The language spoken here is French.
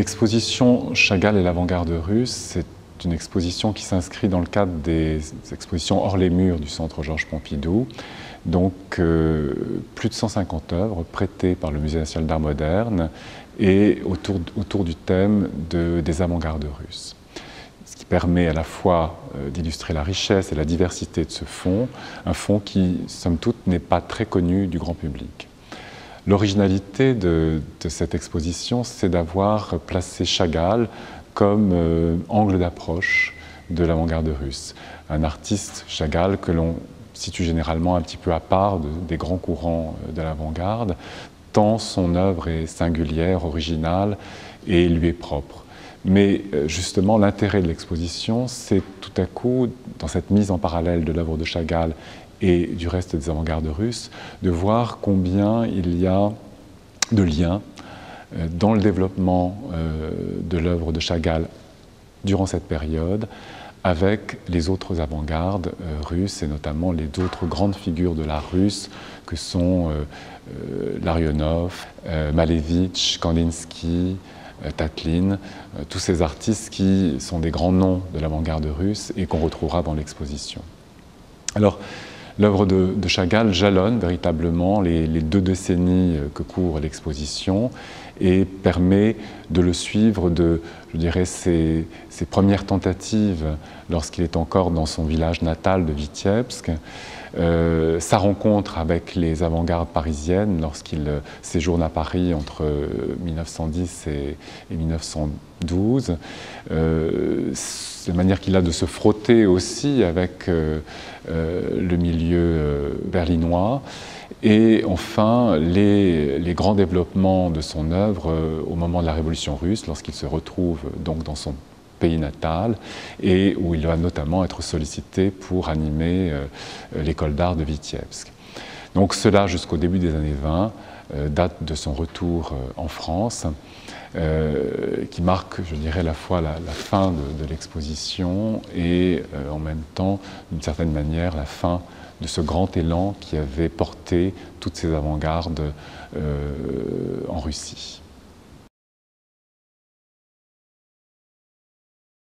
L'exposition Chagall et l'avant-garde russe, c'est une exposition qui s'inscrit dans le cadre des expositions hors les murs du Centre Georges Pompidou. Donc plus de 150 œuvres prêtées par le Musée national d'art moderne et autour du thème des avant-gardes russes. Ce qui permet à la fois d'illustrer la richesse et la diversité de ce fonds, un fonds qui, somme toute, n'est pas très connu du grand public. L'originalité de cette exposition, c'est d'avoir placé Chagall comme angle d'approche de l'avant-garde russe. Un artiste, Chagall, que l'on situe généralement un petit peu à part des grands courants de l'avant-garde, tant son œuvre est singulière, originale et lui est propre. Mais justement, l'intérêt de l'exposition, c'est tout à coup, dans cette mise en parallèle de l'œuvre de Chagall et du reste des avant-gardes russes, de voir combien il y a de liens dans le développement de l'œuvre de Chagall durant cette période avec les autres avant-gardes russes et notamment les autres grandes figures de l'art russe que sont Larionov, Malevitch, Kandinsky, Tatlin, tous ces artistes qui sont des grands noms de l'avant-garde russe et qu'on retrouvera dans l'exposition. Alors, l'œuvre de Chagall jalonne véritablement les 2 décennies que couvre l'exposition et permet de le suivre je dirais, ses premières tentatives lorsqu'il est encore dans son village natal de Vitebsk, sa rencontre avec les avant-gardes parisiennes lorsqu'il séjourne à Paris entre 1910 et 1912, la manière qu'il a de se frotter aussi avec le milieu berlinois, et enfin les grands développements de son œuvre au moment de la Révolution russe, lorsqu'il se retrouve donc dans son pays natal et où il va notamment être sollicité pour animer l'école d'art de Vitebsk. Donc cela jusqu'au début des années 20, date de son retour en France, qui marque, je dirais, à la fois la fin de l'exposition et en même temps, d'une certaine manière, la fin de ce grand élan qui avait porté toutes ces avant-gardes en Russie.